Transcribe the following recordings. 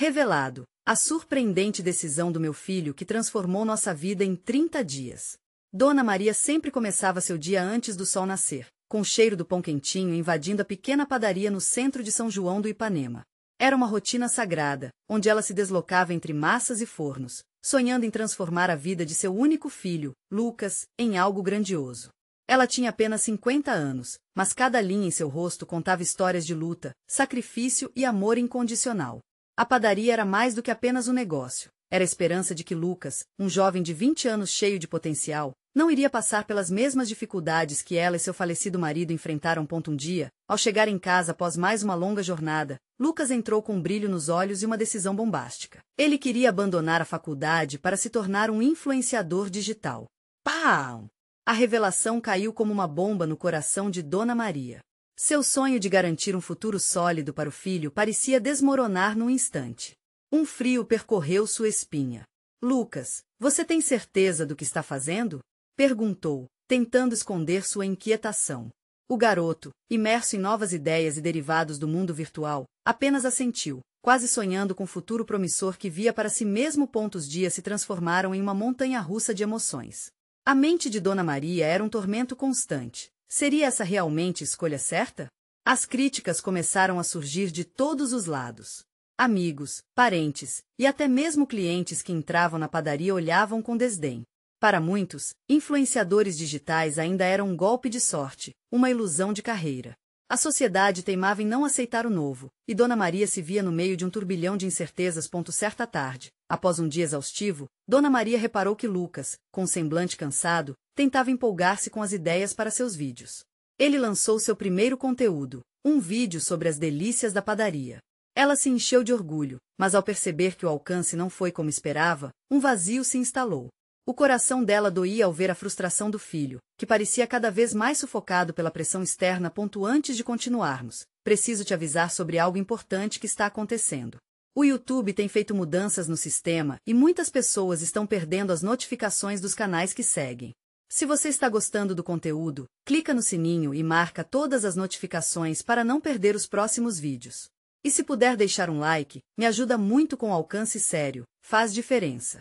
Revelado. A surpreendente decisão do meu filho que transformou nossa vida em 30 dias. Dona Maria sempre começava seu dia antes do sol nascer, com o cheiro do pão quentinho invadindo a pequena padaria no centro de São João do Ipanema. Era uma rotina sagrada, onde ela se deslocava entre massas e fornos, sonhando em transformar a vida de seu único filho, Lucas, em algo grandioso. Ela tinha apenas 50 anos, mas cada linha em seu rosto contava histórias de luta, sacrifício e amor incondicional. A padaria era mais do que apenas um negócio. Era a esperança de que Lucas, um jovem de 20 anos cheio de potencial, não iria passar pelas mesmas dificuldades que ela e seu falecido marido enfrentaram. Um dia, ao chegar em casa após mais uma longa jornada, Lucas entrou com um brilho nos olhos e uma decisão bombástica. Ele queria abandonar a faculdade para se tornar um influenciador digital. Pau! A revelação caiu como uma bomba no coração de Dona Maria. Seu sonho de garantir um futuro sólido para o filho parecia desmoronar num instante. Um frio percorreu sua espinha. Lucas, você tem certeza do que está fazendo? Perguntou, tentando esconder sua inquietação. O garoto, imerso em novas ideias e derivados do mundo virtual, apenas assentiu, quase sonhando com o futuro promissor que via para si mesmo. Os dias se transformaram em uma montanha-russa de emoções. A mente de Dona Maria era um tormento constante. Seria essa realmente a escolha certa? As críticas começaram a surgir de todos os lados. Amigos, parentes e até mesmo clientes que entravam na padaria olhavam com desdém. Para muitos, influenciadores digitais ainda eram um golpe de sorte, uma ilusão de carreira. A sociedade teimava em não aceitar o novo, e Dona Maria se via no meio de um turbilhão de incertezas. Certa tarde, após um dia exaustivo, Dona Maria reparou que Lucas, com um semblante cansado, tentava empolgar-se com as ideias para seus vídeos. Ele lançou seu primeiro conteúdo, um vídeo sobre as delícias da padaria. Ela se encheu de orgulho, mas ao perceber que o alcance não foi como esperava, um vazio se instalou. O coração dela doía ao ver a frustração do filho, que parecia cada vez mais sufocado pela pressão externa. Antes de continuarmos, preciso te avisar sobre algo importante que está acontecendo. O YouTube tem feito mudanças no sistema e muitas pessoas estão perdendo as notificações dos canais que seguem. Se você está gostando do conteúdo, clica no sininho e marca todas as notificações para não perder os próximos vídeos. E se puder deixar um like, me ajuda muito com alcance sério, faz diferença.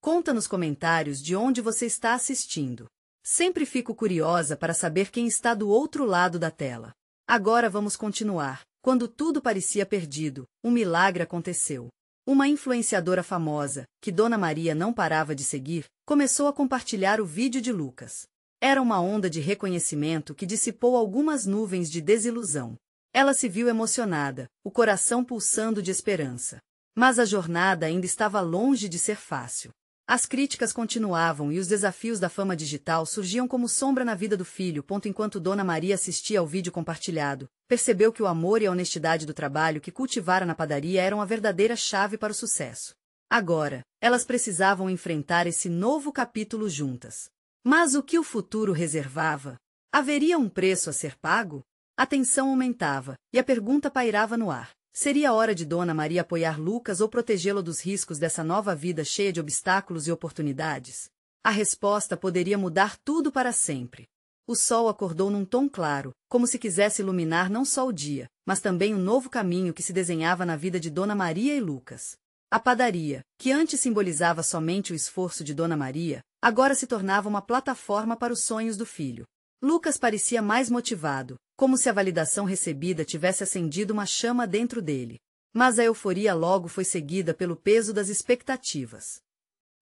Conta nos comentários de onde você está assistindo. Sempre fico curiosa para saber quem está do outro lado da tela. Agora vamos continuar. Quando tudo parecia perdido, um milagre aconteceu. Uma influenciadora famosa, que Dona Maria não parava de seguir, começou a compartilhar o vídeo de Lucas. Era uma onda de reconhecimento que dissipou algumas nuvens de desilusão. Ela se viu emocionada, o coração pulsando de esperança. Mas a jornada ainda estava longe de ser fácil. As críticas continuavam e os desafios da fama digital surgiam como sombra na vida do filho. Enquanto Dona Maria assistia ao vídeo compartilhado, percebeu que o amor e a honestidade do trabalho que cultivara na padaria eram a verdadeira chave para o sucesso. Agora, elas precisavam enfrentar esse novo capítulo juntas. Mas o que o futuro reservava? Haveria um preço a ser pago? A tensão aumentava, e a pergunta pairava no ar. Seria hora de Dona Maria apoiar Lucas ou protegê-lo dos riscos dessa nova vida cheia de obstáculos e oportunidades? A resposta poderia mudar tudo para sempre. O sol acordou num tom claro, como se quisesse iluminar não só o dia, mas também um novo caminho que se desenhava na vida de Dona Maria e Lucas. A padaria, que antes simbolizava somente o esforço de Dona Maria, agora se tornava uma plataforma para os sonhos do filho. Lucas parecia mais motivado, como se a validação recebida tivesse acendido uma chama dentro dele. Mas a euforia logo foi seguida pelo peso das expectativas.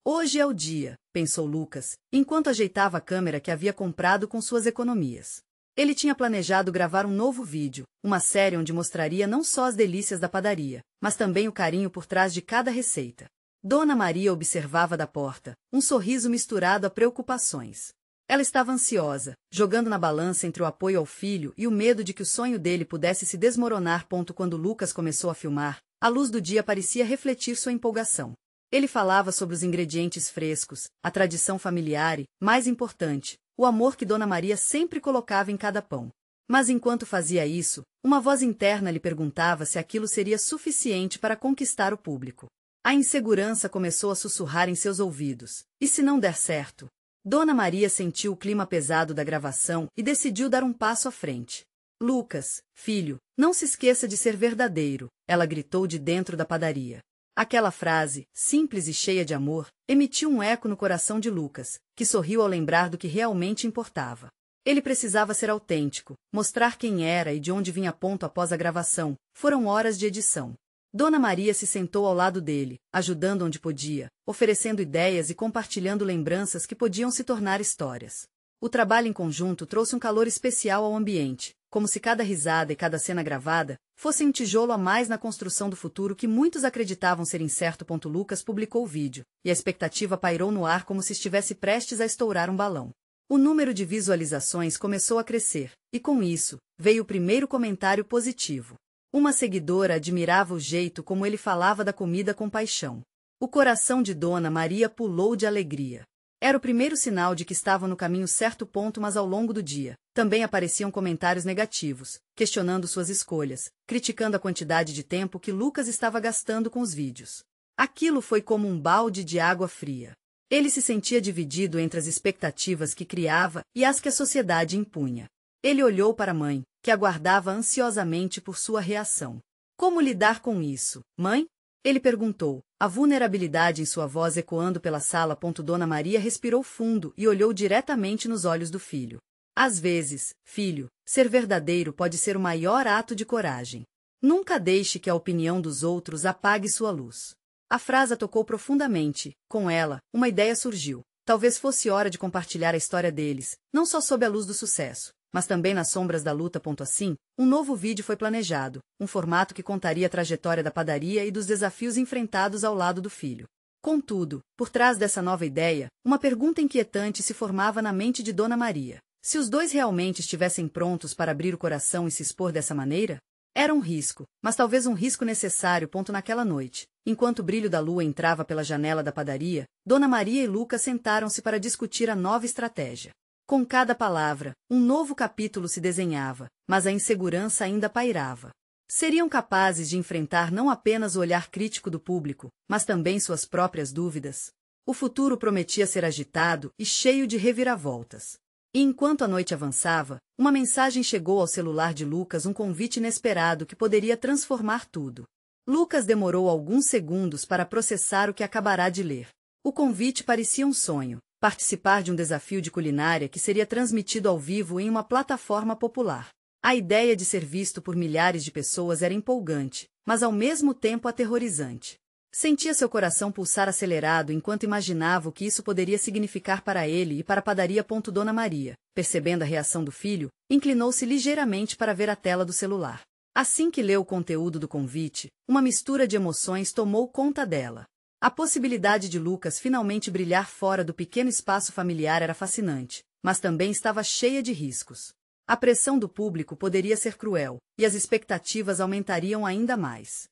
Hoje é o dia, pensou Lucas, enquanto ajeitava a câmera que havia comprado com suas economias. Ele tinha planejado gravar um novo vídeo, uma série onde mostraria não só as delícias da padaria, mas também o carinho por trás de cada receita. Dona Maria observava da porta, um sorriso misturado a preocupações. Ela estava ansiosa, jogando na balança entre o apoio ao filho e o medo de que o sonho dele pudesse se desmoronar. Quando Lucas começou a filmar, a luz do dia parecia refletir sua empolgação. Ele falava sobre os ingredientes frescos, a tradição familiar e, mais importante, o amor que Dona Maria sempre colocava em cada pão. Mas enquanto fazia isso, uma voz interna lhe perguntava se aquilo seria suficiente para conquistar o público. A insegurança começou a sussurrar em seus ouvidos. E se não der certo? Dona Maria sentiu o clima pesado da gravação e decidiu dar um passo à frente. Lucas, filho, não se esqueça de ser verdadeiro, ela gritou de dentro da padaria. Aquela frase, simples e cheia de amor, emitiu um eco no coração de Lucas, que sorriu ao lembrar do que realmente importava. Ele precisava ser autêntico, mostrar quem era e de onde vinha ponto após a gravação. Foram horas de edição. Dona Maria se sentou ao lado dele, ajudando onde podia, oferecendo ideias e compartilhando lembranças que podiam se tornar histórias. O trabalho em conjunto trouxe um calor especial ao ambiente, como se cada risada e cada cena gravada fossem um tijolo a mais na construção do futuro que muitos acreditavam ser incerto. Lucas publicou o vídeo, e a expectativa pairou no ar como se estivesse prestes a estourar um balão. O número de visualizações começou a crescer, e com isso, veio o primeiro comentário positivo. Uma seguidora admirava o jeito como ele falava da comida com paixão. O coração de Dona Maria pulou de alegria. Era o primeiro sinal de que estavam no caminho certo. Mas ao longo do dia, também apareciam comentários negativos, questionando suas escolhas, criticando a quantidade de tempo que Lucas estava gastando com os vídeos. Aquilo foi como um balde de água fria. Ele se sentia dividido entre as expectativas que criava e as que a sociedade impunha. Ele olhou para a mãe, que aguardava ansiosamente por sua reação. Como lidar com isso, mãe? Ele perguntou, a vulnerabilidade em sua voz ecoando pela sala. Dona Maria respirou fundo e olhou diretamente nos olhos do filho. Às vezes, filho, ser verdadeiro pode ser o maior ato de coragem. Nunca deixe que a opinião dos outros apague sua luz. A frase a tocou profundamente. Com ela, uma ideia surgiu. Talvez fosse hora de compartilhar a história deles, não só sob a luz do sucesso, mas também nas sombras da luta. Assim, um novo vídeo foi planejado, um formato que contaria a trajetória da padaria e dos desafios enfrentados ao lado do filho. Contudo, por trás dessa nova ideia, uma pergunta inquietante se formava na mente de Dona Maria. Se os dois realmente estivessem prontos para abrir o coração e se expor dessa maneira? Era um risco, mas talvez um risco necessário. Naquela noite, enquanto o brilho da lua entrava pela janela da padaria, Dona Maria e Lucas sentaram-se para discutir a nova estratégia. Com cada palavra, um novo capítulo se desenhava, mas a insegurança ainda pairava. Seriam capazes de enfrentar não apenas o olhar crítico do público, mas também suas próprias dúvidas? O futuro prometia ser agitado e cheio de reviravoltas. E enquanto a noite avançava, uma mensagem chegou ao celular de Lucas, um convite inesperado que poderia transformar tudo. Lucas demorou alguns segundos para processar o que acabará de ler. O convite parecia um sonho. Participar de um desafio de culinária que seria transmitido ao vivo em uma plataforma popular. A ideia de ser visto por milhares de pessoas era empolgante, mas ao mesmo tempo aterrorizante. Sentia seu coração pulsar acelerado enquanto imaginava o que isso poderia significar para ele e para a padaria. Dona Maria, percebendo a reação do filho, inclinou-se ligeiramente para ver a tela do celular. Assim que leu o conteúdo do convite, uma mistura de emoções tomou conta dela. A possibilidade de Lucas finalmente brilhar fora do pequeno espaço familiar era fascinante, mas também estava cheia de riscos. A pressão do público poderia ser cruel, e as expectativas aumentariam ainda mais.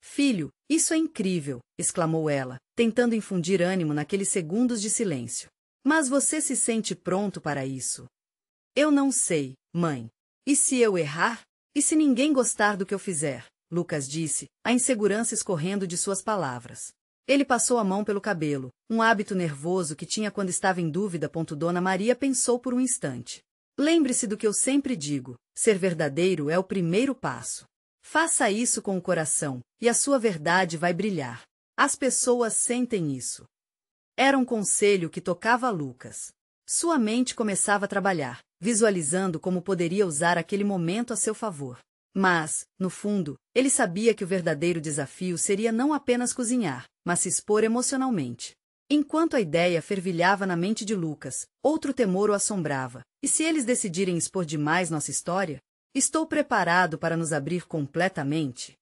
Filho, isso é incrível, exclamou ela, tentando infundir ânimo naqueles segundos de silêncio. Mas você se sente pronto para isso? Eu não sei, mãe. E se eu errar? E se ninguém gostar do que eu fizer? Lucas disse, a insegurança escorrendo de suas palavras. Ele passou a mão pelo cabelo, um hábito nervoso que tinha quando estava em dúvida. Dona Maria pensou por um instante. Lembre-se do que eu sempre digo, ser verdadeiro é o primeiro passo. Faça isso com o coração, e a sua verdade vai brilhar. As pessoas sentem isso. Era um conselho que tocava a Lucas. Sua mente começava a trabalhar, visualizando como poderia usar aquele momento a seu favor. Mas, no fundo, ele sabia que o verdadeiro desafio seria não apenas cozinhar, mas se expor emocionalmente. Enquanto a ideia fervilhava na mente de Lucas, outro temor o assombrava. E se eles decidirem expor demais nossa história? Estou preparado para nos abrir completamente?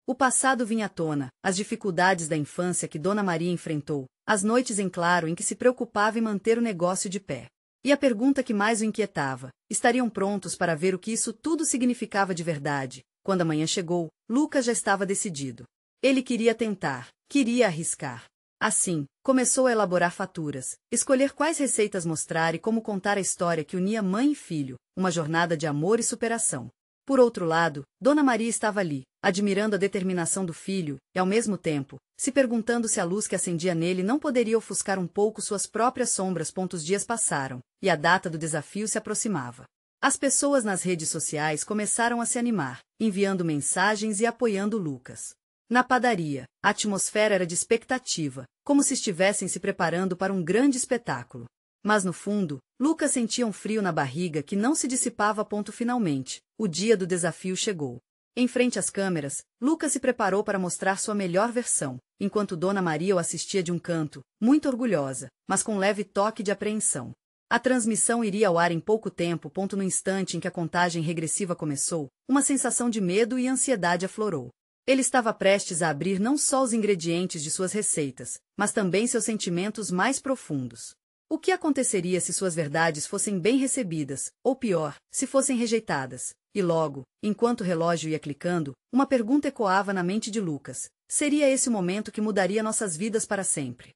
O passado vinha à tona, as dificuldades da infância que Dona Maria enfrentou, as noites em claro em que se preocupava em manter o negócio de pé. E a pergunta que mais o inquietava, estariam prontos para ver o que isso tudo significava de verdade? Quando a manhã chegou, Lucas já estava decidido. Ele queria tentar, queria arriscar. Assim, começou a elaborar faturas, escolher quais receitas mostrar e como contar a história que unia mãe e filho, uma jornada de amor e superação. Por outro lado, Dona Maria estava ali, admirando a determinação do filho, e ao mesmo tempo, se perguntando se a luz que acendia nele não poderia ofuscar um pouco suas próprias sombras. Os dias passaram, e a data do desafio se aproximava. As pessoas nas redes sociais começaram a se animar, enviando mensagens e apoiando Lucas. Na padaria, a atmosfera era de expectativa, como se estivessem se preparando para um grande espetáculo. Mas no fundo, Lucas sentia um frio na barriga que não se dissipava. Finalmente, o dia do desafio chegou. Em frente às câmeras, Lucas se preparou para mostrar sua melhor versão, enquanto Dona Maria o assistia de um canto, muito orgulhosa, mas com um leve toque de apreensão. A transmissão iria ao ar em pouco tempo. No instante em que a contagem regressiva começou, uma sensação de medo e ansiedade aflorou. Ele estava prestes a abrir não só os ingredientes de suas receitas, mas também seus sentimentos mais profundos. O que aconteceria se suas verdades fossem bem recebidas, ou pior, se fossem rejeitadas? E logo, enquanto o relógio ia clicando, uma pergunta ecoava na mente de Lucas. Seria esse o momento que mudaria nossas vidas para sempre?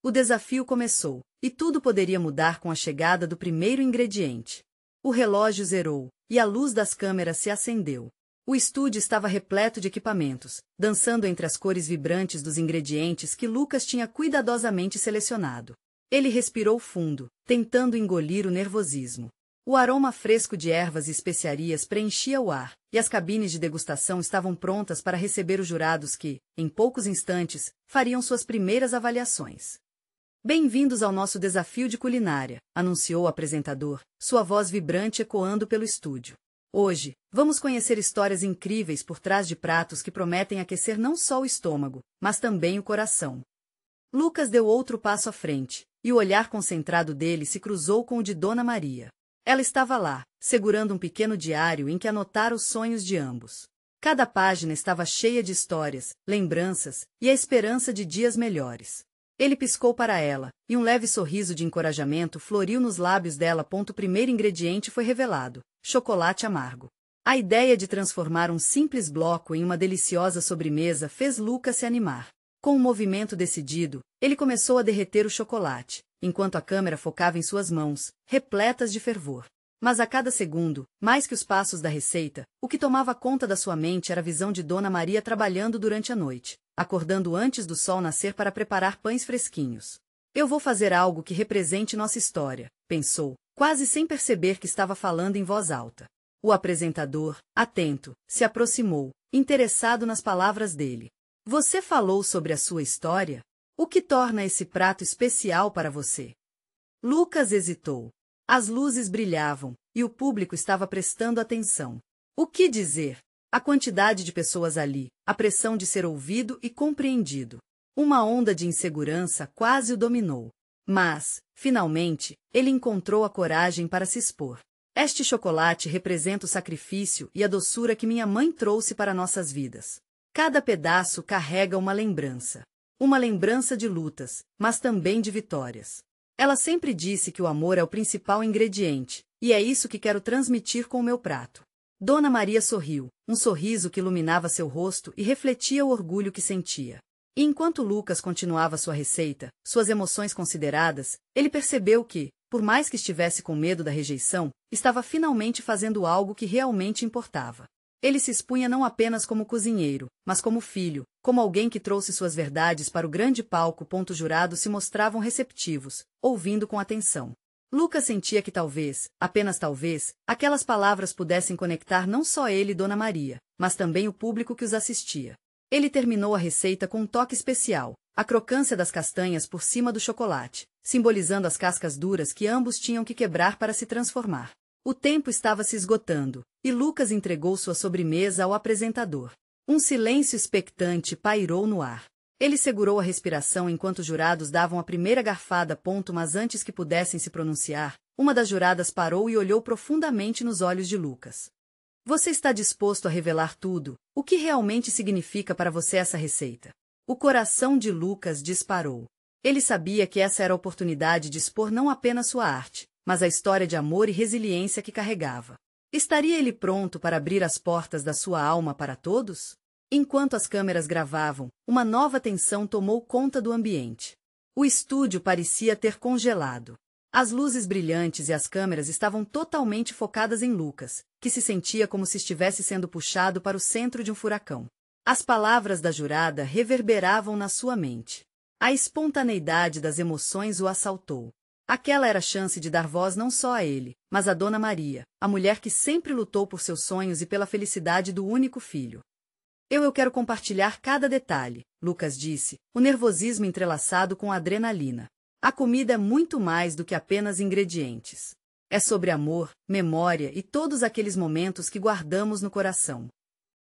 O desafio começou, e tudo poderia mudar com a chegada do primeiro ingrediente. O relógio zerou, e a luz das câmeras se acendeu. O estúdio estava repleto de equipamentos, dançando entre as cores vibrantes dos ingredientes que Lucas tinha cuidadosamente selecionado. Ele respirou fundo, tentando engolir o nervosismo. O aroma fresco de ervas e especiarias preenchia o ar, e as cabines de degustação estavam prontas para receber os jurados que, em poucos instantes, fariam suas primeiras avaliações. Bem-vindos ao nosso desafio de culinária, anunciou o apresentador, sua voz vibrante ecoando pelo estúdio. Hoje, vamos conhecer histórias incríveis por trás de pratos que prometem aquecer não só o estômago, mas também o coração. Lucas deu outro passo à frente, e o olhar concentrado dele se cruzou com o de Dona Maria. Ela estava lá, segurando um pequeno diário em que anotara os sonhos de ambos. Cada página estava cheia de histórias, lembranças e a esperança de dias melhores. Ele piscou para ela, e um leve sorriso de encorajamento floriu nos lábios dela. O primeiro ingrediente foi revelado: chocolate amargo. A ideia de transformar um simples bloco em uma deliciosa sobremesa fez Lucas se animar. Com um movimento decidido, ele começou a derreter o chocolate, enquanto a câmera focava em suas mãos, repletas de fervor. Mas a cada segundo, mais que os passos da receita, o que tomava conta da sua mente era a visão de Dona Maria trabalhando durante a noite, acordando antes do sol nascer para preparar pães fresquinhos. Eu vou fazer algo que represente nossa história, pensou, quase sem perceber que estava falando em voz alta. O apresentador, atento, se aproximou, interessado nas palavras dele. Você falou sobre a sua história? O que torna esse prato especial para você? Lucas hesitou. As luzes brilhavam, e o público estava prestando atenção. O que dizer? A quantidade de pessoas ali, a pressão de ser ouvido e compreendido. Uma onda de insegurança quase o dominou. Mas, finalmente, ele encontrou a coragem para se expor. Este chocolate representa o sacrifício e a doçura que minha mãe trouxe para nossas vidas. Cada pedaço carrega uma lembrança. Uma lembrança de lutas, mas também de vitórias. Ela sempre disse que o amor é o principal ingrediente, e é isso que quero transmitir com o meu prato. Dona Maria sorriu, um sorriso que iluminava seu rosto e refletia o orgulho que sentia. E enquanto Lucas continuava sua receita, suas emoções consideradas, ele percebeu que, por mais que estivesse com medo da rejeição, estava finalmente fazendo algo que realmente importava. Ele se expunha não apenas como cozinheiro, mas como filho, como alguém que trouxe suas verdades para o grande palco. Os jurados se mostravam receptivos, ouvindo com atenção. Lucas sentia que talvez, apenas talvez, aquelas palavras pudessem conectar não só ele e Dona Maria, mas também o público que os assistia. Ele terminou a receita com um toque especial, a crocância das castanhas por cima do chocolate, simbolizando as cascas duras que ambos tinham que quebrar para se transformar. O tempo estava se esgotando, e Lucas entregou sua sobremesa ao apresentador. Um silêncio expectante pairou no ar. Ele segurou a respiração enquanto os jurados davam a primeira garfada. Mas antes que pudessem se pronunciar, uma das juradas parou e olhou profundamente nos olhos de Lucas. Você está disposto a revelar tudo? O que realmente significa para você essa receita? O coração de Lucas disparou. Ele sabia que essa era a oportunidade de expor não apenas sua arte, mas a história de amor e resiliência que carregava. Estaria ele pronto para abrir as portas da sua alma para todos? Enquanto as câmeras gravavam, uma nova tensão tomou conta do ambiente. O estúdio parecia ter congelado. As luzes brilhantes e as câmeras estavam totalmente focadas em Lucas, que se sentia como se estivesse sendo puxado para o centro de um furacão. As palavras da jurada reverberavam na sua mente. A espontaneidade das emoções o assaltou. Aquela era a chance de dar voz não só a ele, mas a Dona Maria, a mulher que sempre lutou por seus sonhos e pela felicidade do único filho. Eu quero compartilhar cada detalhe, Lucas disse, o nervosismo entrelaçado com a adrenalina. A comida é muito mais do que apenas ingredientes. É sobre amor, memória e todos aqueles momentos que guardamos no coração.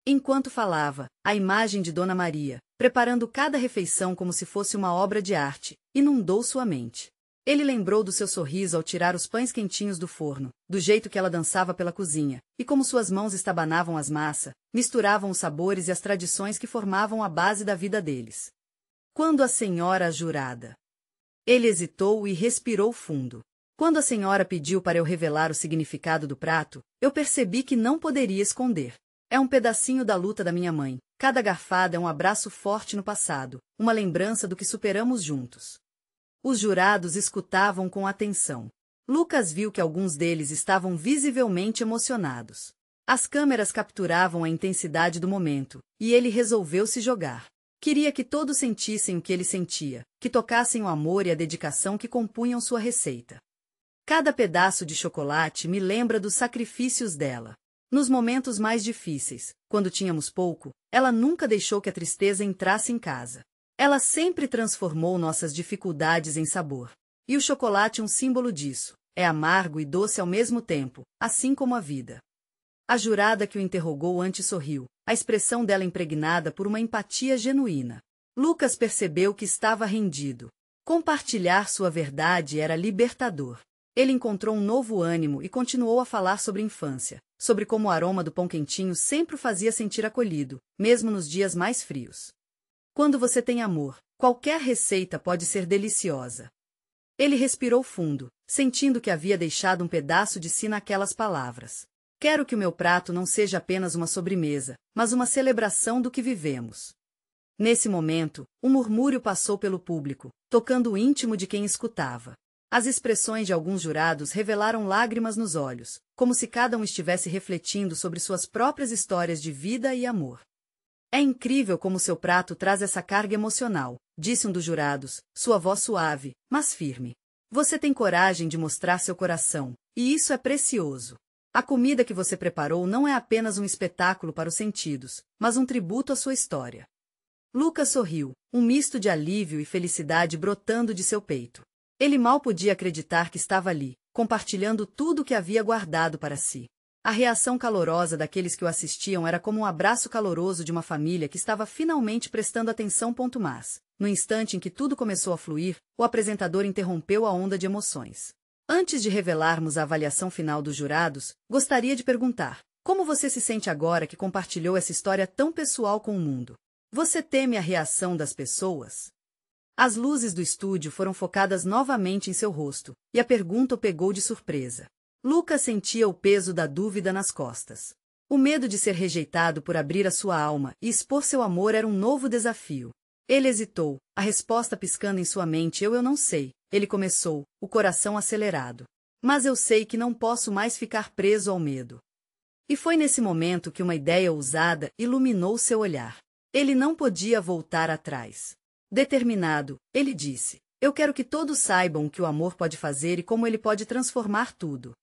Enquanto falava, a imagem de Dona Maria, preparando cada refeição como se fosse uma obra de arte, inundou sua mente. Ele lembrou do seu sorriso ao tirar os pães quentinhos do forno, do jeito que ela dançava pela cozinha, e como suas mãos estabanavam as massas, misturavam os sabores e as tradições que formavam a base da vida deles. Quando a senhora jurada. Ele hesitou e respirou fundo. Quando a senhora pediu para eu revelar o significado do prato, eu percebi que não poderia esconder. É um pedacinho da luta da minha mãe. Cada garfada é um abraço forte no passado, uma lembrança do que superamos juntos. Os jurados escutavam com atenção. Lucas viu que alguns deles estavam visivelmente emocionados. As câmeras capturavam a intensidade do momento, e ele resolveu se jogar. Queria que todos sentissem o que ele sentia, que tocassem o amor e a dedicação que compunham sua receita. Cada pedaço de chocolate me lembra dos sacrifícios dela. Nos momentos mais difíceis, quando tínhamos pouco, ela nunca deixou que a tristeza entrasse em casa. Ela sempre transformou nossas dificuldades em sabor. E o chocolate é um símbolo disso. É amargo e doce ao mesmo tempo, assim como a vida. A jurada que o interrogou antes sorriu, a expressão dela impregnada por uma empatia genuína. Lucas percebeu que estava rendido. Compartilhar sua verdade era libertador. Ele encontrou um novo ânimo e continuou a falar sobre infância, sobre como o aroma do pão quentinho sempre o fazia sentir acolhido, mesmo nos dias mais frios. Quando você tem amor, qualquer receita pode ser deliciosa. Ele respirou fundo, sentindo que havia deixado um pedaço de si naquelas palavras. Quero que o meu prato não seja apenas uma sobremesa, mas uma celebração do que vivemos. Nesse momento, um murmúrio passou pelo público, tocando o íntimo de quem escutava. As expressões de alguns jurados revelaram lágrimas nos olhos, como se cada um estivesse refletindo sobre suas próprias histórias de vida e amor. É incrível como seu prato traz essa carga emocional, disse um dos jurados, sua voz suave, mas firme. Você tem coragem de mostrar seu coração, e isso é precioso. A comida que você preparou não é apenas um espetáculo para os sentidos, mas um tributo à sua história. Lucas sorriu, um misto de alívio e felicidade brotando de seu peito. Ele mal podia acreditar que estava ali, compartilhando tudo o que havia guardado para si. A reação calorosa daqueles que o assistiam era como um abraço caloroso de uma família que estava finalmente prestando atenção. Mas, no instante em que tudo começou a fluir, o apresentador interrompeu a onda de emoções. Antes de revelarmos a avaliação final dos jurados, gostaria de perguntar: como você se sente agora que compartilhou essa história tão pessoal com o mundo? Você teme a reação das pessoas? As luzes do estúdio foram focadas novamente em seu rosto, e a pergunta o pegou de surpresa. Lucas sentia o peso da dúvida nas costas. O medo de ser rejeitado por abrir a sua alma e expor seu amor era um novo desafio. Ele hesitou, a resposta piscando em sua mente. Eu não sei, ele começou, o coração acelerado. Mas eu sei que não posso mais ficar preso ao medo. E foi nesse momento que uma ideia ousada iluminou seu olhar. Ele não podia voltar atrás. Determinado, ele disse: eu quero que todos saibam o que o amor pode fazer e como ele pode transformar tudo.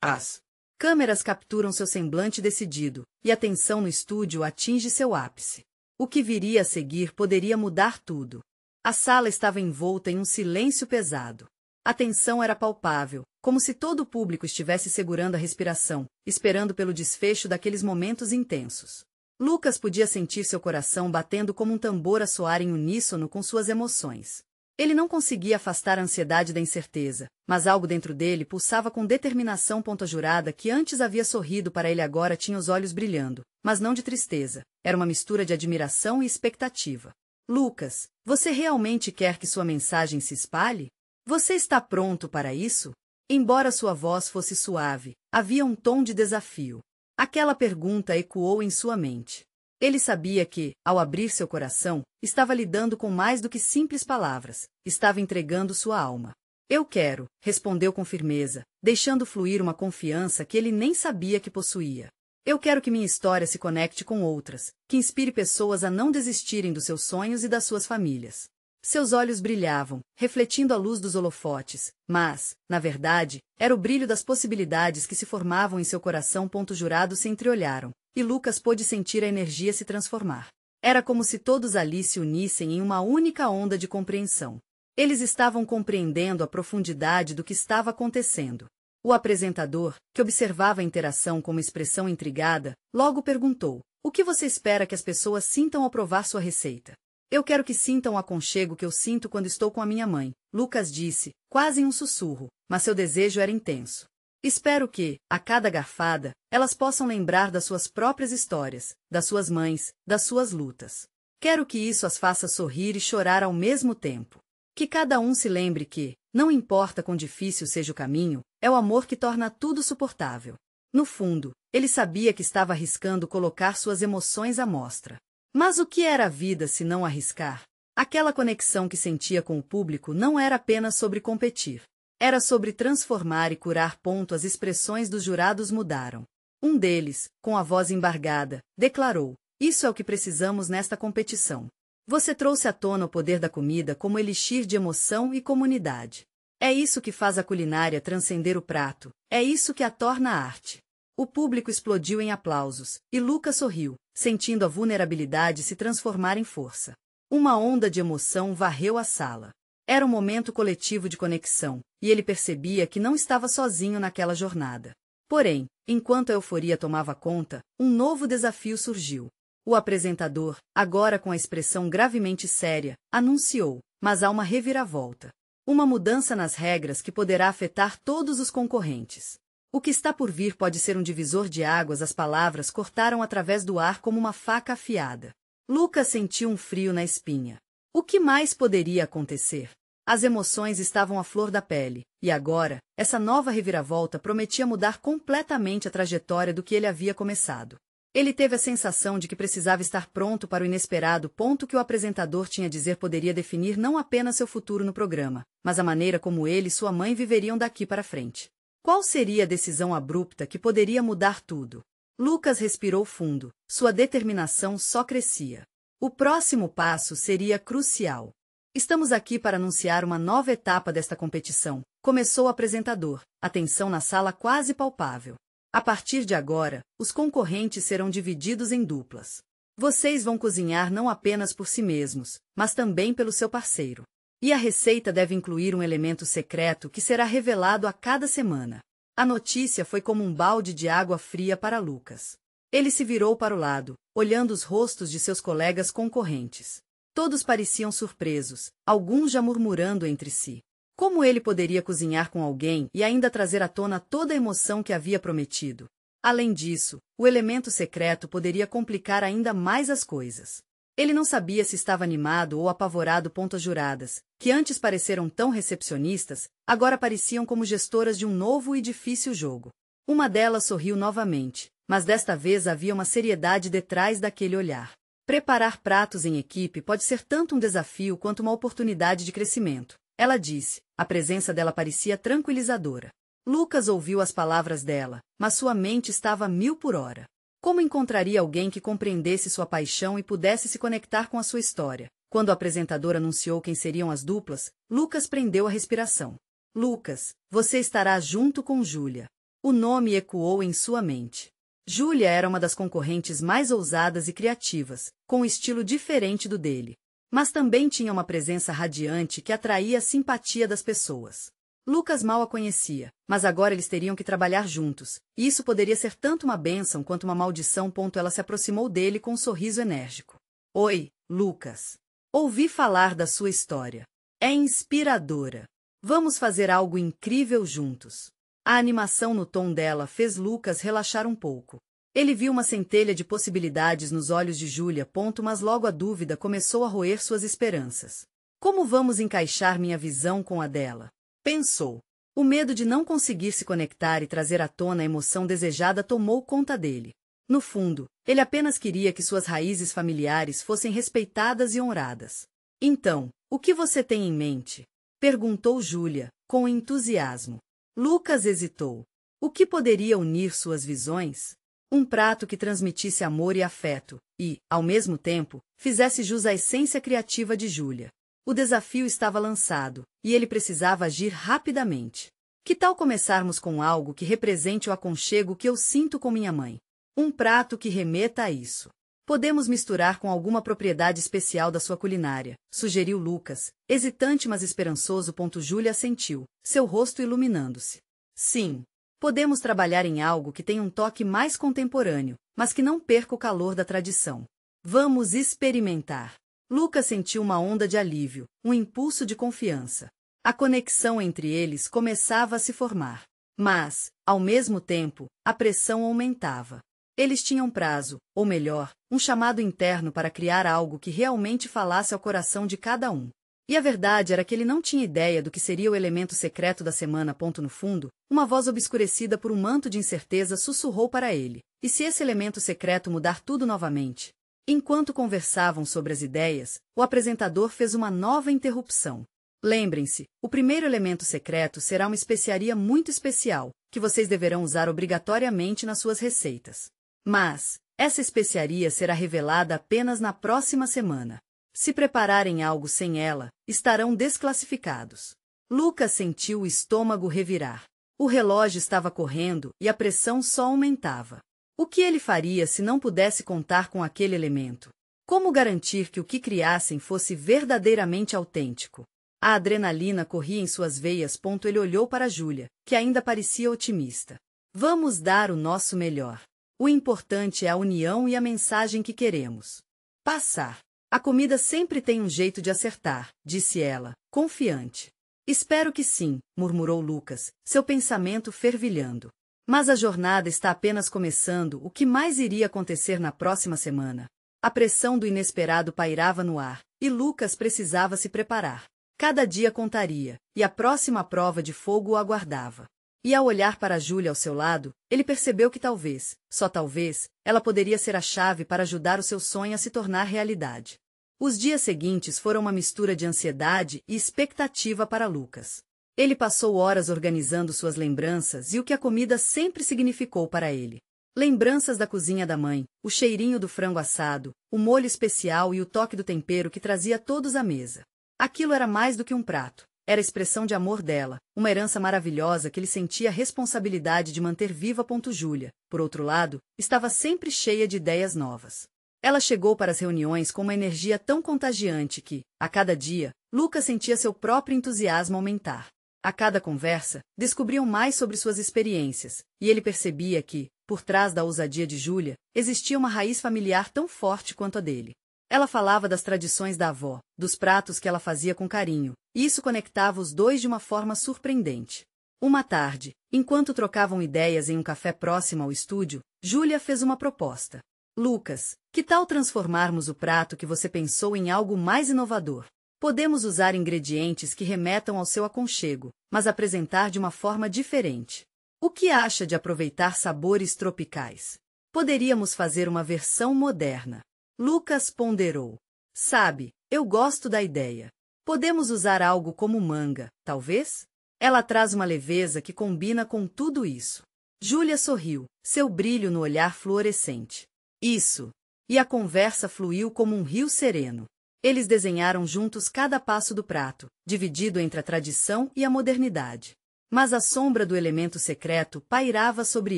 As câmeras capturam seu semblante decidido, e a tensão no estúdio atinge seu ápice. O que viria a seguir poderia mudar tudo. A sala estava envolta em um silêncio pesado. A tensão era palpável, como se todo o público estivesse segurando a respiração, esperando pelo desfecho daqueles momentos intensos. Lucas podia sentir seu coração batendo como um tambor a soar em uníssono com suas emoções. Ele não conseguia afastar a ansiedade da incerteza, mas algo dentro dele pulsava com determinação. A jurada que antes havia sorrido para ele agora tinha os olhos brilhando, mas não de tristeza, era uma mistura de admiração e expectativa. Lucas, você realmente quer que sua mensagem se espalhe? Você está pronto para isso? Embora sua voz fosse suave, havia um tom de desafio. Aquela pergunta ecoou em sua mente. Ele sabia que, ao abrir seu coração, estava lidando com mais do que simples palavras, estava entregando sua alma. Eu quero, respondeu com firmeza, deixando fluir uma confiança que ele nem sabia que possuía. Eu quero que minha história se conecte com outras, que inspire pessoas a não desistirem dos seus sonhos e das suas famílias. Seus olhos brilhavam, refletindo a luz dos holofotes, mas, na verdade, era o brilho das possibilidades que se formavam em seu coração. Jurados se entreolharam, e Lucas pôde sentir a energia se transformar. Era como se todos ali se unissem em uma única onda de compreensão. Eles estavam compreendendo a profundidade do que estava acontecendo. O apresentador, que observava a interação com uma expressão intrigada, logo perguntou: "O que você espera que as pessoas sintam ao provar sua receita?" "Eu quero que sintam o aconchego que eu sinto quando estou com a minha mãe", Lucas disse, quase em um sussurro, mas seu desejo era intenso. "Espero que, a cada garfada, elas possam lembrar das suas próprias histórias, das suas mães, das suas lutas. Quero que isso as faça sorrir e chorar ao mesmo tempo. Que cada um se lembre que, não importa quão difícil seja o caminho, é o amor que torna tudo suportável." No fundo, ele sabia que estava arriscando colocar suas emoções à mostra. Mas o que era a vida se não arriscar? Aquela conexão que sentia com o público não era apenas sobre competir. Era sobre transformar e curar. As expressões dos jurados mudaram. Um deles, com a voz embargada, declarou: "Isso é o que precisamos nesta competição. Você trouxe à tona o poder da comida como elixir de emoção e comunidade. É isso que faz a culinária transcender o prato, é isso que a torna arte." O público explodiu em aplausos, e Lucas sorriu, sentindo a vulnerabilidade se transformar em força. Uma onda de emoção varreu a sala. Era um momento coletivo de conexão, e ele percebia que não estava sozinho naquela jornada. Porém, enquanto a euforia tomava conta, um novo desafio surgiu. O apresentador, agora com a expressão gravemente séria, anunciou: "Mas há uma reviravolta. Uma mudança nas regras que poderá afetar todos os concorrentes. O que está por vir pode ser um divisor de águas." As palavras cortaram através do ar como uma faca afiada. Lucas sentiu um frio na espinha. O que mais poderia acontecer? As emoções estavam à flor da pele, e agora, essa nova reviravolta prometia mudar completamente a trajetória do que ele havia começado. Ele teve a sensação de que precisava estar pronto para o inesperado. Que o apresentador tinha a dizer poderia definir não apenas seu futuro no programa, mas a maneira como ele e sua mãe viveriam daqui para frente. Qual seria a decisão abrupta que poderia mudar tudo? Lucas respirou fundo, sua determinação só crescia. O próximo passo seria crucial. "Estamos aqui para anunciar uma nova etapa desta competição", começou o apresentador, a tensão na sala quase palpável. "A partir de agora, os concorrentes serão divididos em duplas. Vocês vão cozinhar não apenas por si mesmos, mas também pelo seu parceiro. E a receita deve incluir um elemento secreto que será revelado a cada semana." A notícia foi como um balde de água fria para Lucas. Ele se virou para o lado, olhando os rostos de seus colegas concorrentes. Todos pareciam surpresos, alguns já murmurando entre si. Como ele poderia cozinhar com alguém e ainda trazer à tona toda a emoção que havia prometido? Além disso, o elemento secreto poderia complicar ainda mais as coisas. Ele não sabia se estava animado ou apavorado. As juradas, que antes pareceram tão recepcionistas, agora pareciam como gestoras de um novo e difícil jogo. Uma delas sorriu novamente, mas desta vez havia uma seriedade detrás daquele olhar. "Preparar pratos em equipe pode ser tanto um desafio quanto uma oportunidade de crescimento", ela disse. A presença dela parecia tranquilizadora. Lucas ouviu as palavras dela, mas sua mente estava a 1000 por hora. Como encontraria alguém que compreendesse sua paixão e pudesse se conectar com a sua história? Quando o apresentador anunciou quem seriam as duplas, Lucas prendeu a respiração. "Lucas, você estará junto com Júlia." O nome ecoou em sua mente. Júlia era uma das concorrentes mais ousadas e criativas, com um estilo diferente do dele. Mas também tinha uma presença radiante que atraía a simpatia das pessoas. Lucas mal a conhecia, mas agora eles teriam que trabalhar juntos, e isso poderia ser tanto uma bênção quanto uma maldição. Ela se aproximou dele com um sorriso enérgico. "Oi, Lucas. Ouvi falar da sua história. É inspiradora. Vamos fazer algo incrível juntos." A animação no tom dela fez Lucas relaxar um pouco. Ele viu uma centelha de possibilidades nos olhos de Júlia. Mas logo a dúvida começou a roer suas esperanças. "Como vamos encaixar minha visão com a dela?" pensou. O medo de não conseguir se conectar e trazer à tona a emoção desejada tomou conta dele. No fundo, ele apenas queria que suas raízes familiares fossem respeitadas e honradas. "Então, o que você tem em mente?" perguntou Júlia, com entusiasmo. Lucas hesitou. O que poderia unir suas visões? Um prato que transmitisse amor e afeto, e, ao mesmo tempo, fizesse jus à essência criativa de Júlia. O desafio estava lançado, e ele precisava agir rapidamente. Que tal começarmos com algo que represente o aconchego que eu sinto com minha mãe? Um prato que remeta a isso. Podemos misturar com alguma propriedade especial da sua culinária, sugeriu Lucas, hesitante mas esperançoso. Júlia assentiu, seu rosto iluminando-se. Sim. Podemos trabalhar em algo que tenha um toque mais contemporâneo, mas que não perca o calor da tradição. Vamos experimentar. Lucas sentiu uma onda de alívio, um impulso de confiança. A conexão entre eles começava a se formar. Mas, ao mesmo tempo, a pressão aumentava. Eles tinham prazo, ou melhor, um chamado interno para criar algo que realmente falasse ao coração de cada um. E a verdade era que ele não tinha ideia do que seria o elemento secreto da semana. No fundo, uma voz obscurecida por um manto de incerteza sussurrou para ele. E se esse elemento secreto mudar tudo novamente? Enquanto conversavam sobre as ideias, o apresentador fez uma nova interrupção. Lembrem-se, o primeiro elemento secreto será uma especiaria muito especial, que vocês deverão usar obrigatoriamente nas suas receitas. Mas, essa especiaria será revelada apenas na próxima semana. Se prepararem algo sem ela, estarão desclassificados. Lucas sentiu o estômago revirar. O relógio estava correndo e a pressão só aumentava. O que ele faria se não pudesse contar com aquele elemento? Como garantir que o que criassem fosse verdadeiramente autêntico? A adrenalina corria em suas veias. Ele olhou para Júlia, que ainda parecia otimista. Vamos dar o nosso melhor. O importante é a união e a mensagem que queremos passar. A comida sempre tem um jeito de acertar, disse ela, confiante. Espero que sim, murmurou Lucas, seu pensamento fervilhando. Mas a jornada está apenas começando. O que mais iria acontecer na próxima semana? A pressão do inesperado pairava no ar, e Lucas precisava se preparar. Cada dia contaria, e a próxima prova de fogo o aguardava. E ao olhar para Júlia ao seu lado, ele percebeu que talvez, só talvez, ela poderia ser a chave para ajudar o seu sonho a se tornar realidade. Os dias seguintes foram uma mistura de ansiedade e expectativa para Lucas. Ele passou horas organizando suas lembranças e o que a comida sempre significou para ele. Lembranças da cozinha da mãe, o cheirinho do frango assado, o molho especial e o toque do tempero que trazia todos à mesa. Aquilo era mais do que um prato. Era a expressão de amor dela, uma herança maravilhosa que ele sentia a responsabilidade de manter viva. Júlia, por outro lado, estava sempre cheia de ideias novas. Ela chegou para as reuniões com uma energia tão contagiante que, a cada dia, Lucas sentia seu próprio entusiasmo aumentar. A cada conversa, descobriam mais sobre suas experiências, e ele percebia que, por trás da ousadia de Júlia, existia uma raiz familiar tão forte quanto a dele. Ela falava das tradições da avó, dos pratos que ela fazia com carinho, e isso conectava os dois de uma forma surpreendente. Uma tarde, enquanto trocavam ideias em um café próximo ao estúdio, Júlia fez uma proposta. Lucas, que tal transformarmos o prato que você pensou em algo mais inovador? Podemos usar ingredientes que remetam ao seu aconchego, mas apresentar de uma forma diferente. O que acha de aproveitar sabores tropicais? Poderíamos fazer uma versão moderna. Lucas ponderou. Sabe, eu gosto da ideia. Podemos usar algo como manga, talvez? Ela traz uma leveza que combina com tudo isso. Júlia sorriu, seu brilho no olhar fluorescente. Isso. E a conversa fluiu como um rio sereno. Eles desenharam juntos cada passo do prato, dividido entre a tradição e a modernidade. Mas a sombra do elemento secreto pairava sobre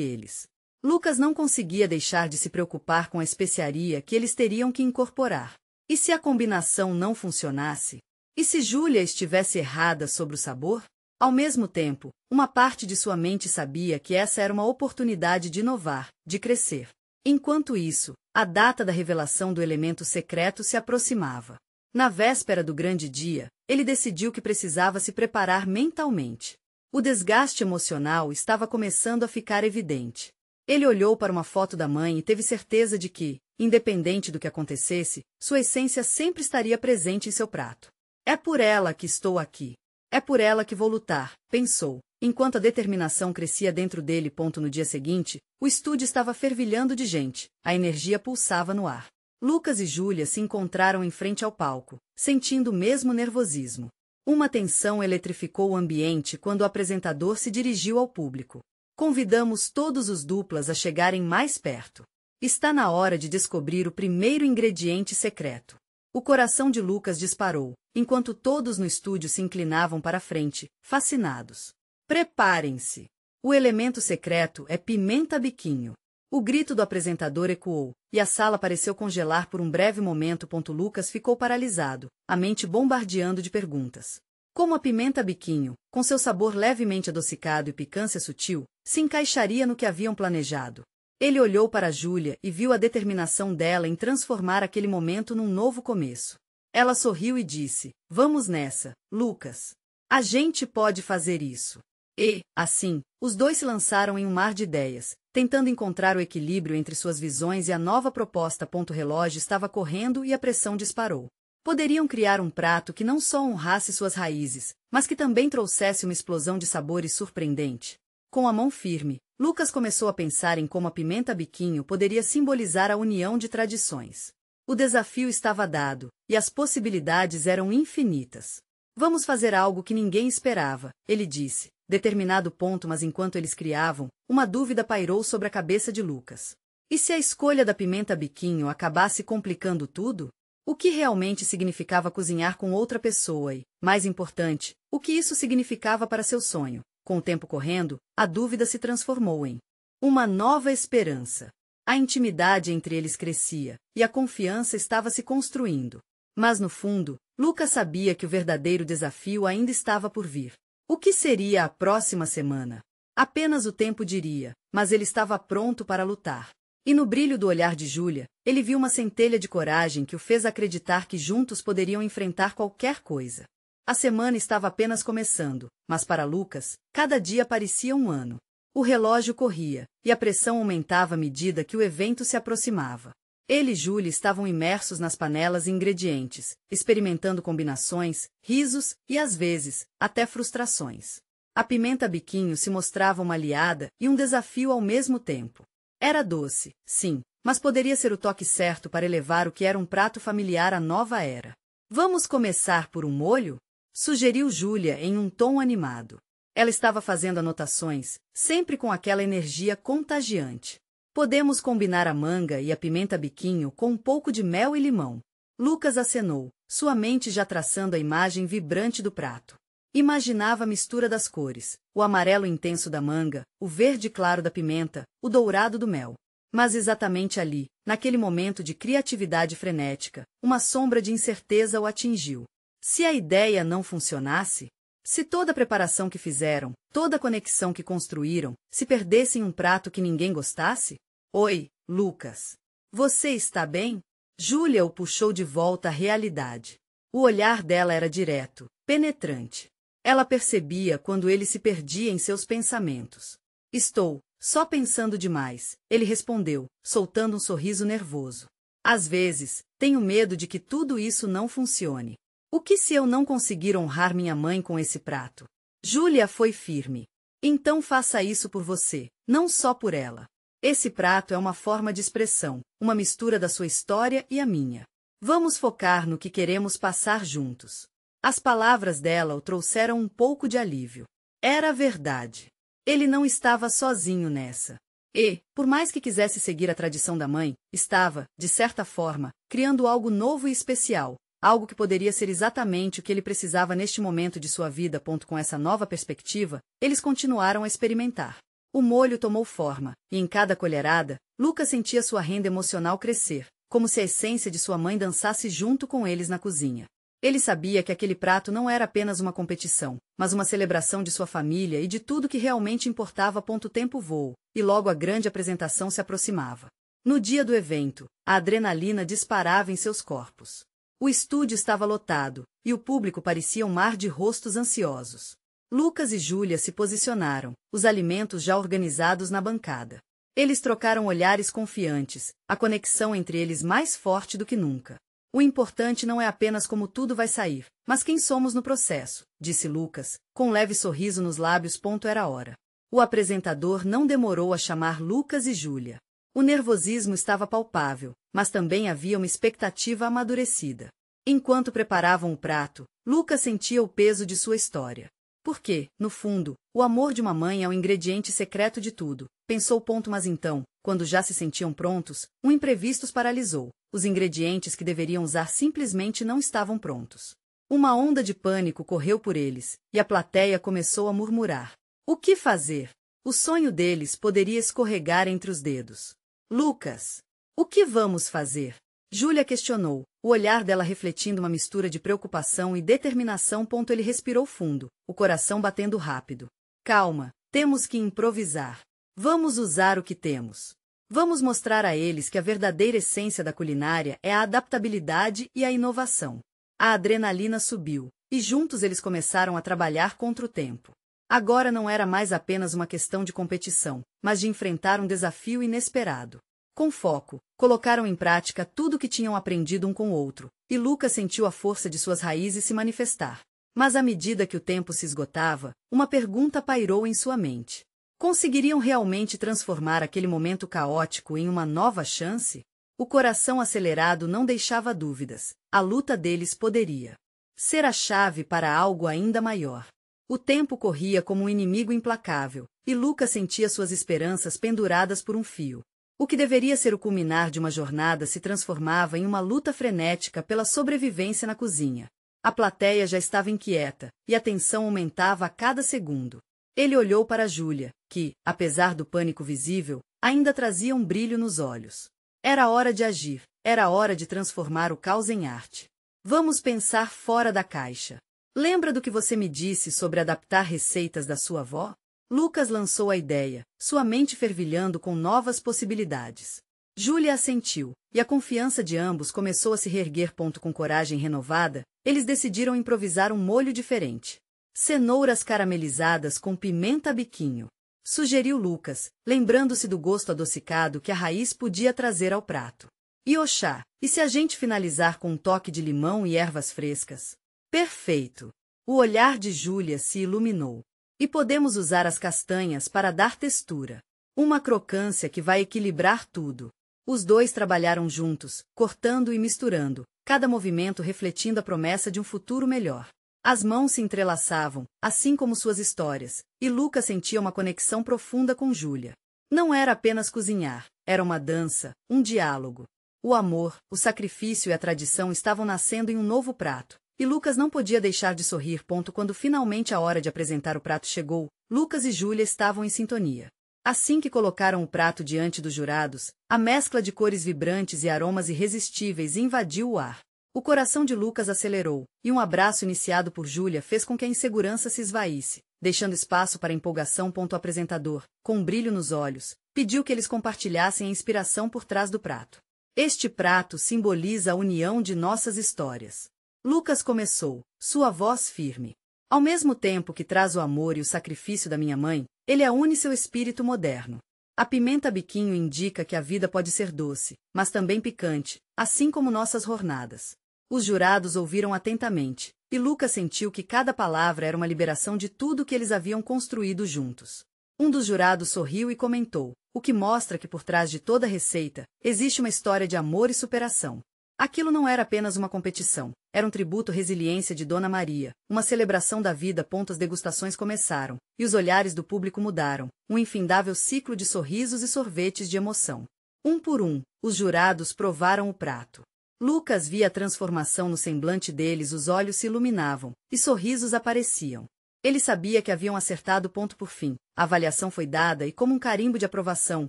eles. Lucas não conseguia deixar de se preocupar com a especiaria que eles teriam que incorporar. E se a combinação não funcionasse? E se Júlia estivesse errada sobre o sabor? Ao mesmo tempo, uma parte de sua mente sabia que essa era uma oportunidade de inovar, de crescer. Enquanto isso, a data da revelação do elemento secreto se aproximava. Na véspera do grande dia, ele decidiu que precisava se preparar mentalmente. O desgaste emocional estava começando a ficar evidente. Ele olhou para uma foto da mãe e teve certeza de que, independente do que acontecesse, sua essência sempre estaria presente em seu prato. É por ela que estou aqui. É por ela que vou lutar, pensou, enquanto a determinação crescia dentro dele. No dia seguinte, o estúdio estava fervilhando de gente, a energia pulsava no ar. Lucas e Júlia se encontraram em frente ao palco, sentindo o mesmo nervosismo. Uma tensão eletrificou o ambiente quando o apresentador se dirigiu ao público. Convidamos todos os duplas a chegarem mais perto. Está na hora de descobrir o primeiro ingrediente secreto. O coração de Lucas disparou, enquanto todos no estúdio se inclinavam para a frente, fascinados. Preparem-se! O elemento secreto é pimenta biquinho. O grito do apresentador ecoou, e a sala pareceu congelar por um breve momento. Lucas ficou paralisado, a mente bombardeando de perguntas. Como a pimenta biquinho, com seu sabor levemente adocicado e picância sutil, se encaixaria no que haviam planejado? Ele olhou para Júlia e viu a determinação dela em transformar aquele momento num novo começo. Ela sorriu e disse: "Vamos nessa, Lucas. A gente pode fazer isso." E, assim, os dois se lançaram em um mar de ideias, tentando encontrar o equilíbrio entre suas visões e a nova proposta. O relógio estava correndo e a pressão disparou. Poderiam criar um prato que não só honrasse suas raízes, mas que também trouxesse uma explosão de sabores surpreendente. Com a mão firme, Lucas começou a pensar em como a pimenta biquinho poderia simbolizar a união de tradições. O desafio estava dado, e as possibilidades eram infinitas. "Vamos fazer algo que ninguém esperava", ele disse, determinado. Mas enquanto eles criavam, uma dúvida pairou sobre a cabeça de Lucas. E se a escolha da pimenta biquinho acabasse complicando tudo? O que realmente significava cozinhar com outra pessoa e, mais importante, o que isso significava para seu sonho? Com o tempo correndo, a dúvida se transformou em uma nova esperança. A intimidade entre eles crescia, e a confiança estava se construindo. Mas no fundo, Lucas sabia que o verdadeiro desafio ainda estava por vir. O que seria a próxima semana? Apenas o tempo diria, mas ele estava pronto para lutar. E no brilho do olhar de Júlia, ele viu uma centelha de coragem que o fez acreditar que juntos poderiam enfrentar qualquer coisa. A semana estava apenas começando, mas para Lucas, cada dia parecia um ano. O relógio corria, e a pressão aumentava à medida que o evento se aproximava. Ele e Júlia estavam imersos nas panelas e ingredientes, experimentando combinações, risos e, às vezes, até frustrações. A pimenta biquinho se mostrava uma aliada e um desafio ao mesmo tempo. Era doce, sim, mas poderia ser o toque certo para elevar o que era um prato familiar à nova era. "Vamos começar por um molho?", sugeriu Júlia em um tom animado. Ela estava fazendo anotações, sempre com aquela energia contagiante. "Podemos combinar a manga e a pimenta biquinho com um pouco de mel e limão." Lucas acenou, sua mente já traçando a imagem vibrante do prato. Imaginava a mistura das cores, o amarelo intenso da manga, o verde claro da pimenta, o dourado do mel. Mas exatamente ali, naquele momento de criatividade frenética, uma sombra de incerteza o atingiu. Se a ideia não funcionasse? Se toda a preparação que fizeram, toda a conexão que construíram, se perdesse em um prato que ninguém gostasse? "Oi, Lucas. Você está bem?" Júlia o puxou de volta à realidade. O olhar dela era direto, penetrante. Ela percebia quando ele se perdia em seus pensamentos. "Estou só pensando demais", ele respondeu, soltando um sorriso nervoso. "Às vezes, tenho medo de que tudo isso não funcione. O que se eu não conseguir honrar minha mãe com esse prato?" Júlia foi firme. "Então faça isso por você, não só por ela. Esse prato é uma forma de expressão, uma mistura da sua história e a minha. Vamos focar no que queremos passar juntos." As palavras dela o trouxeram um pouco de alívio. Era verdade. Ele não estava sozinho nessa. E, por mais que quisesse seguir a tradição da mãe, estava, de certa forma, criando algo novo e especial, algo que poderia ser exatamente o que ele precisava neste momento de sua vida. Com essa nova perspectiva, eles continuaram a experimentar. O molho tomou forma, e em cada colherada, Lucas sentia sua renda emocional crescer, como se a essência de sua mãe dançasse junto com eles na cozinha. Ele sabia que aquele prato não era apenas uma competição, mas uma celebração de sua família e de tudo que realmente importava. O tempo voou, e logo a grande apresentação se aproximava. No dia do evento, a adrenalina disparava em seus corpos. O estúdio estava lotado, e o público parecia um mar de rostos ansiosos. Lucas e Júlia se posicionaram, os alimentos já organizados na bancada. Eles trocaram olhares confiantes, a conexão entre eles mais forte do que nunca. "O importante não é apenas como tudo vai sair, mas quem somos no processo", disse Lucas, com um leve sorriso nos lábios. Era hora. O apresentador não demorou a chamar Lucas e Júlia. O nervosismo estava palpável, mas também havia uma expectativa amadurecida. Enquanto preparavam o prato, Lucas sentia o peso de sua história. Porque, no fundo, o amor de uma mãe é o ingrediente secreto de tudo, pensou. Mas então, quando já se sentiam prontos, um imprevisto os paralisou. Os ingredientes que deveriam usar simplesmente não estavam prontos. Uma onda de pânico correu por eles, e a plateia começou a murmurar. O que fazer? O sonho deles poderia escorregar entre os dedos. Lucas, o que vamos fazer? Júlia questionou, o olhar dela refletindo uma mistura de preocupação e determinação. Ele respirou fundo, o coração batendo rápido. Calma, temos que improvisar. Vamos usar o que temos. Vamos mostrar a eles que a verdadeira essência da culinária é a adaptabilidade e a inovação. A adrenalina subiu, e juntos eles começaram a trabalhar contra o tempo. Agora não era mais apenas uma questão de competição, mas de enfrentar um desafio inesperado. Com foco, colocaram em prática tudo o que tinham aprendido um com o outro, e Lucas sentiu a força de suas raízes se manifestar. Mas à medida que o tempo se esgotava, uma pergunta pairou em sua mente. Conseguiriam realmente transformar aquele momento caótico em uma nova chance? O coração acelerado não deixava dúvidas. A luta deles poderia ser a chave para algo ainda maior. O tempo corria como um inimigo implacável, e Lucas sentia suas esperanças penduradas por um fio. O que deveria ser o culminar de uma jornada se transformava em uma luta frenética pela sobrevivência na cozinha. A plateia já estava inquieta, e a tensão aumentava a cada segundo. Ele olhou para Júlia, que, apesar do pânico visível, ainda trazia um brilho nos olhos. Era hora de agir, era hora de transformar o caos em arte. Vamos pensar fora da caixa. Lembra do que você me disse sobre adaptar receitas da sua avó? Lucas lançou a ideia, sua mente fervilhando com novas possibilidades. Júlia assentiu, e a confiança de ambos começou a se reerguer. Com coragem renovada, eles decidiram improvisar um molho diferente. Cenouras caramelizadas com pimenta a biquinho, sugeriu Lucas, lembrando-se do gosto adocicado que a raiz podia trazer ao prato. E o chá, e se a gente finalizar com um toque de limão e ervas frescas? Perfeito! O olhar de Júlia se iluminou. E podemos usar as castanhas para dar textura. Uma crocância que vai equilibrar tudo. Os dois trabalharam juntos, cortando e misturando, cada movimento refletindo a promessa de um futuro melhor. As mãos se entrelaçavam, assim como suas histórias, e Lucas sentia uma conexão profunda com Júlia. Não era apenas cozinhar, era uma dança, um diálogo. O amor, o sacrifício e a tradição estavam nascendo em um novo prato, e Lucas não podia deixar de sorrir. Quando finalmente a hora de apresentar o prato chegou, Lucas e Júlia estavam em sintonia. Assim que colocaram o prato diante dos jurados, a mescla de cores vibrantes e aromas irresistíveis invadiu o ar. O coração de Lucas acelerou, e um abraço iniciado por Júlia fez com que a insegurança se esvaísse, deixando espaço para a empolgação. O apresentador, com um brilho nos olhos, pediu que eles compartilhassem a inspiração por trás do prato. Este prato simboliza a união de nossas histórias. Lucas começou, sua voz firme. Ao mesmo tempo que traz o amor e o sacrifício da minha mãe, ele une seu espírito moderno. A pimenta biquinho indica que a vida pode ser doce, mas também picante, assim como nossas jornadas. Os jurados ouviram atentamente, e Lucas sentiu que cada palavra era uma liberação de tudo que eles haviam construído juntos. Um dos jurados sorriu e comentou, o que mostra que por trás de toda receita, existe uma história de amor e superação. Aquilo não era apenas uma competição, era um tributo à resiliência de Dona Maria, uma celebração da vida. As degustações começaram, e os olhares do público mudaram, um infindável ciclo de sorrisos e sorvetes de emoção. Um por um, os jurados provaram o prato. Lucas via a transformação no semblante deles, os olhos se iluminavam, e sorrisos apareciam. Ele sabia que haviam acertado. Por fim, a avaliação foi dada e, como um carimbo de aprovação,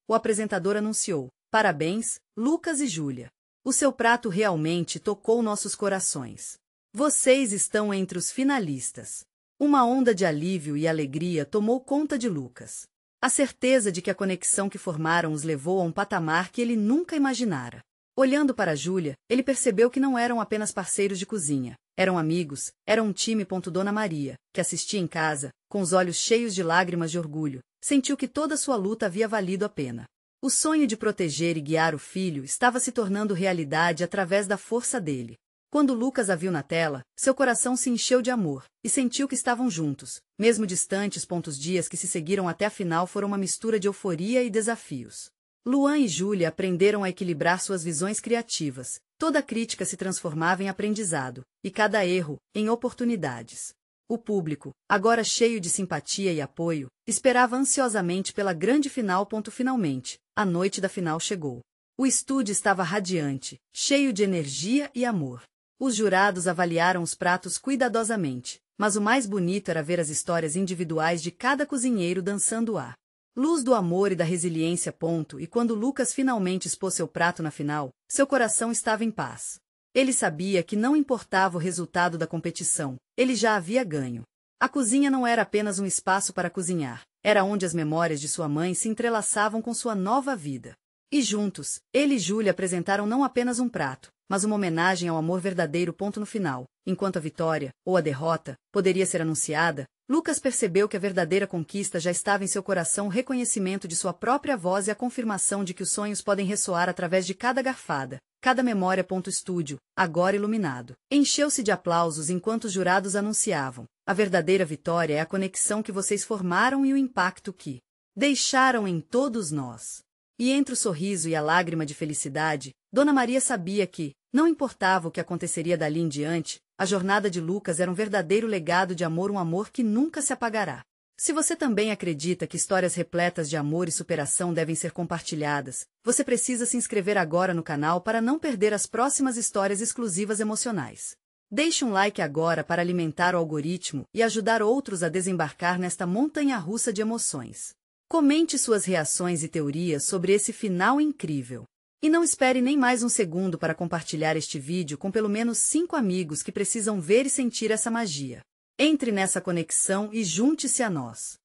o apresentador anunciou: parabéns, Lucas e Júlia. O seu prato realmente tocou nossos corações. Vocês estão entre os finalistas. Uma onda de alívio e alegria tomou conta de Lucas. A certeza de que a conexão que formaram os levou a um patamar que ele nunca imaginara. Olhando para Júlia, ele percebeu que não eram apenas parceiros de cozinha, eram amigos, eram um time. Dona Maria, que assistia em casa, com os olhos cheios de lágrimas de orgulho, sentiu que toda sua luta havia valido a pena. O sonho de proteger e guiar o filho estava se tornando realidade através da força dele. Quando Lucas a viu na tela, seu coração se encheu de amor, e sentiu que estavam juntos, mesmo distantes. Os dias que se seguiram até a final foram uma mistura de euforia e desafios. Luan e Júlia aprenderam a equilibrar suas visões criativas, toda crítica se transformava em aprendizado, e cada erro, em oportunidades. O público, agora cheio de simpatia e apoio, esperava ansiosamente pela grande final. Finalmente, a noite da final chegou. O estúdio estava radiante, cheio de energia e amor. Os jurados avaliaram os pratos cuidadosamente, mas o mais bonito era ver as histórias individuais de cada cozinheiro dançando a luz do amor e da resiliência. E quando Lucas finalmente expôs seu prato na final, seu coração estava em paz. Ele sabia que não importava o resultado da competição, ele já havia ganho. A cozinha não era apenas um espaço para cozinhar, era onde as memórias de sua mãe se entrelaçavam com sua nova vida. E juntos, ele e Júlia apresentaram não apenas um prato, mas uma homenagem ao amor verdadeiro. No final, enquanto a vitória, ou a derrota, poderia ser anunciada, Lucas percebeu que a verdadeira conquista já estava em seu coração: o reconhecimento de sua própria voz e a confirmação de que os sonhos podem ressoar através de cada garfada, cada memória. O estúdio, agora iluminado, encheu-se de aplausos enquanto os jurados anunciavam: a verdadeira vitória é a conexão que vocês formaram e o impacto que deixaram em todos nós. E entre o sorriso e a lágrima de felicidade, Dona Maria sabia que, não importava o que aconteceria dali em diante, a jornada de Lucas era um verdadeiro legado de amor, um amor que nunca se apagará. Se você também acredita que histórias repletas de amor e superação devem ser compartilhadas, você precisa se inscrever agora no canal para não perder as próximas histórias exclusivas emocionais. Deixe um like agora para alimentar o algoritmo e ajudar outros a desembarcar nesta montanha-russa de emoções. Comente suas reações e teorias sobre esse final incrível. E não espere nem mais um segundo para compartilhar este vídeo com pelo menos 5 amigos que precisam ver e sentir essa magia. Entre nessa conexão e junte-se a nós.